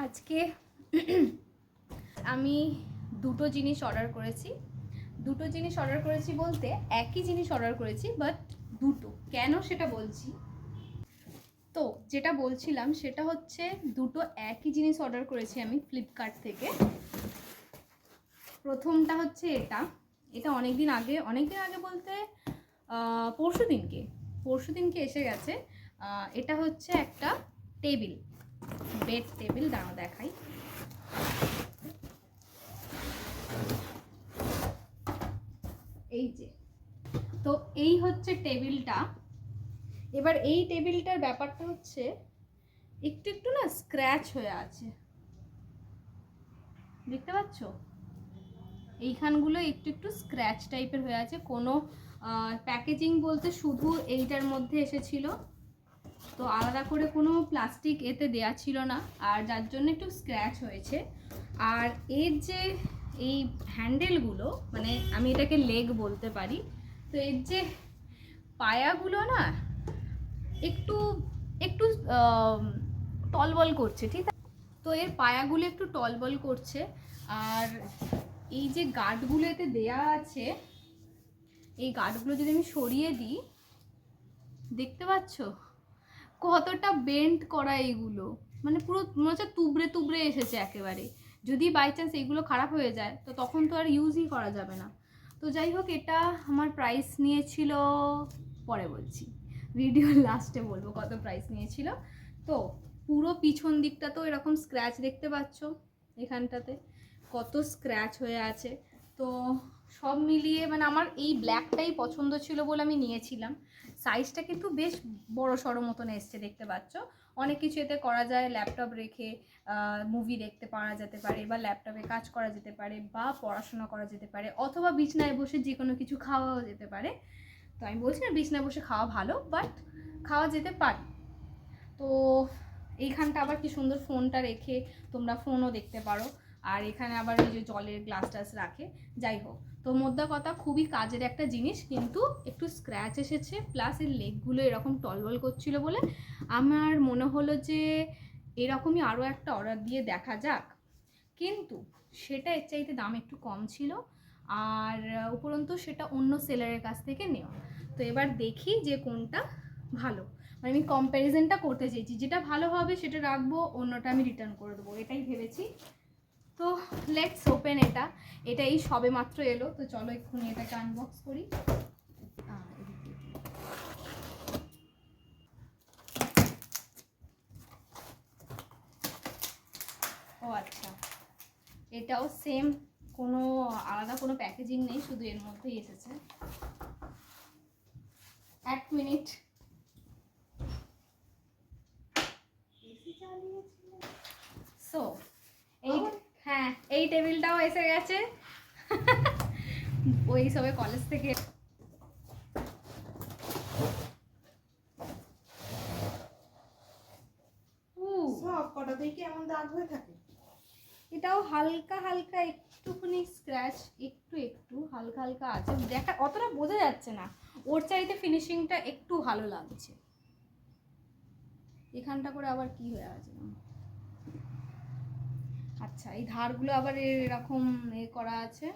আজকে আমি দুটো জিনিস অর্ডার করেছি। বলতে একই জিনিস অর্ডার করেছি, বাট দুটো। কেন সেটা বলছি। তো যেটা বলছিলাম সেটা হচ্ছে দুটো একই জিনিস অর্ডার করেছি আমি ফ্লিপকার্ট থেকে। প্রথমটা হচ্ছে এটা অনেক দিন আগে বলতে পরশু দিনকে এসে গেছে। এটা হচ্ছে একটা বেড টেবিল। দাঁড়াও দেখাই। এই যে, তো এই হচ্ছে টেবিলটা। এবার এই টেবিলটার ব্যাপারটা হচ্ছে একটু না স্ক্র্যাচ হয়ে আছে, দেখতে পাচ্ছ? এইখানগুলো একটু স্ক্র্যাচ টাইপের হয়ে আছে। কোনো প্যাকেজিং বলতে শুধু এইটার মধ্যে এসেছিল, তো আলাদা করে কোনো প্লাস্টিক এতে দেয়া ছিল না, আর যার জন্য একটু স্ক্র্যাচ হয়েছে। আর এর যে এই হ্যান্ডেলগুলো, মানে আমি এটাকে লেগ বলতে পারি, তো এর যে পায়াগুলো না একটু একটু টলবল করছে, ঠিক আছে? তো এর পায়াগুলো একটু টলবল করছে। আর এই যে গার্ডগুলো এতে দেয়া আছে, এই গার্ডগুলো যদি আমি সরিয়ে দিই, দেখতে পাচ্ছ কতটা বেন্ড করা এইগুলো, মানে পুরো মনে হচ্ছে তুবড়ে এসেছে একেবারে। যদি বাই চান্স এইগুলো খারাপ হয়ে যায় তো তখন তো আর ইউজই করা যাবে না। তো যাই হোক, এটা আমার প্রাইস নিয়েছিল, পরে বলছি, ভিডিওর লাস্টে বলবো কত প্রাইস নিয়েছিল। তো পুরো পিছন দিকটা তো এরকম স্ক্র্যাচ দেখতে পাচ্ছ, এখানটাতে কত স্ক্র্যাচ হয়ে আছে। তো সব মিলিয়ে মানে আমার এই ব্ল্যাকটাই পছন্দ ছিল বলে আমি নিয়েছিলাম। সাইজটা কিন্তু বেশ বড় সড়ো মতন এসছে, দেখতে পাচ্ছ। অনেক কিছু এতে করা যায়, ল্যাপটপ রেখে মুভি দেখতে পারা যেতে পারে, বা ল্যাপটপে কাজ করা যেতে পারে, বা পড়াশোনা করা যেতে পারে, অথবা বিছনায় বসে যে কোনো কিছু খাওয়াও যেতে পারে। তো আমি বলছি না বিছনায় বসে খাওয়া ভালো, বাট খাওয়া যেতে পারে। তো এইখানটা আবার কি সুন্দর ফোনটা রেখে তোমরা ফোনও দেখতে পারো। আর এখানে আবার এই যে জলের গ্লাস টাস রাখে। যাই হোক, তো মোদ্দা কথা খুবই কাজের একটা জিনিস, কিন্তু একটু স্ক্র্যাচ এসেছে, প্লাস এর লেগগুলো এরকম টলবল করছিল বলে আমার মনে হলো যে এরকমই আরও একটা অর্ডার দিয়ে দেখা যাক। কিন্তু সেটা এর চাইতে দাম একটু কম ছিল, আর উপরন্তু সেটা অন্য সেলারের কাছ থেকে নেওয়া। তো এবার দেখি যে কোনটা ভালো, মানে আমি কম্প্যারিজনটা করতে চেয়েছি, যেটা ভালো হবে সেটা রাখবো, অন্যটা আমি রিটার্ন করে দেবো, এটাই ভেবেছি। তো লেটস ওপেন এটা। এই সবে মাত্র এলো, তো চলো এক্ষুনি এটাকে আনবক্স করি। ও আচ্ছা, এটাও সেম, কোনো আলাদা কোনো প্যাকেজিং নেই, শুধু এর মধ্যেই এসেছে। এক মিনিট। সো এই টেবিলটাও এসে গেছে। ওই সবে কলেজ থেকে। সব কটাতেই কি এমন দাগ হয়ে থাকে? এটাও হালকা হালকা একটুখানি স্ক্র্যাচ, একটু হালকা হালকা আছে, দেখা অতটা বোঝা যাচ্ছে না। ওর চাইতে ফিনিশিংটা একটু ভালো লাগছে। এখানটা করে আবার কি হয়ে আছে, আচ্ছা এই ধারগুলো আবার এরকম করা আছে,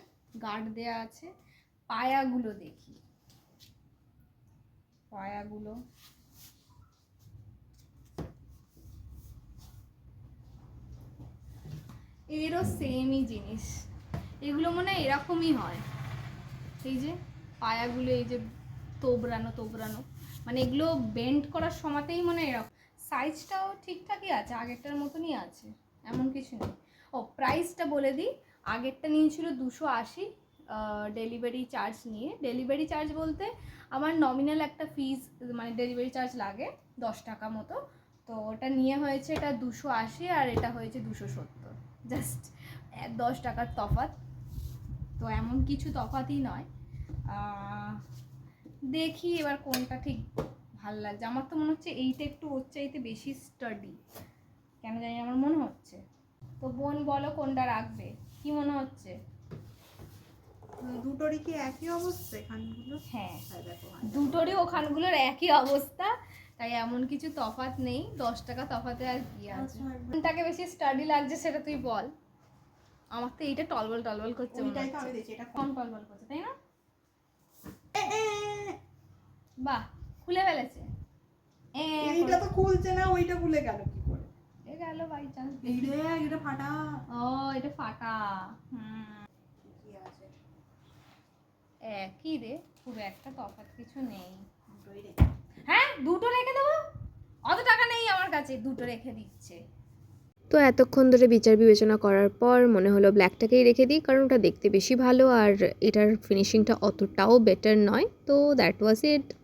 গার্ড দেয়া আছে। পায়াগুলো দেখি, পায়াগুলো এরও সেমই জিনিস, এগুলো মনে হয় এরকমই হয়। এই যে পায়াগুলো, এই যে তোবড়ানো, মানে এগুলো বেন্ড করার সময়তেই মনে হয় এরকম। সাইজটাও ঠিকঠাকই আছে, আগেরটার মতনই আছে, এমন কিছু নেই। ও প্রাইসটা বলে দিই, আগেরটা নিয়েছিল 280, ডেলিভারি চার্জ নিয়ে। ডেলিভারি চার্জ বলতে আমার নমিনাল একটা ফিজ, মানে ডেলিভারি চার্জ লাগে 10 টাকা মতো, তো ওটা নিয়ে হয়েছে এটা 280, আর এটা হয়েছে 270, জাস্ট 10 টাকার তফাৎ। তো এমন কিছু তফাৎই নয়। দেখি এবার কোনটা ঠিক ভালো লাগছে। আমার তো মনে হচ্ছে এইটা একটু ওর চাইতে বেশি স্টাডি, কেন জানি আমার মনে হচ্ছে। তো বোন বলো কোনটা রাখবে, কি মনে হচ্ছে? দুটোরই কি একই অবস্থা এখানগুলো? হ্যাঁ, দেখো দুটোরই ওখানগুলোর একই অবস্থা, তাই এমন কিছু তফাৎ নেই, 10 টাকা তফাতে আর কি আছে। আচ্ছা, একবার- কোনটাকে বেশি স্টাডি লাগছে সেটা তুই বল। আমার তো এইটা টলবল টলবল করছে মনে ওইটাই তো হচ্ছে। আমি দিয়েছি, এটা কম টলবল করছে তাই না? এ, এ, বাহ, খুলে ফেলেছে। এইটা তো খুলছে না, ওইটা খুলে গেল কি করে? এ গেল বাই চান্স। এই রে, এটা ফাটা। ও এটা ফাটা। কি আছে? একই রে, খুব একটা তফাৎ কিছু নেই। দুটোই রে। হ্যাঁ, দুটো রেখে দেবো, অত টাকা নেই আমার কাছে, দুটো রেখে দিচ্ছে। তো এতক্ষণ ধরে বিচার বিবেচনা করার পর মনে হলো ব্ল্যাকটাকেই রেখে দিই, কারণ ওটা দেখতে বেশি ভালো আর এটার ফিনিশিংটা অতটাও বেটার নয়। তো দ্যাট ওয়াজ ইট।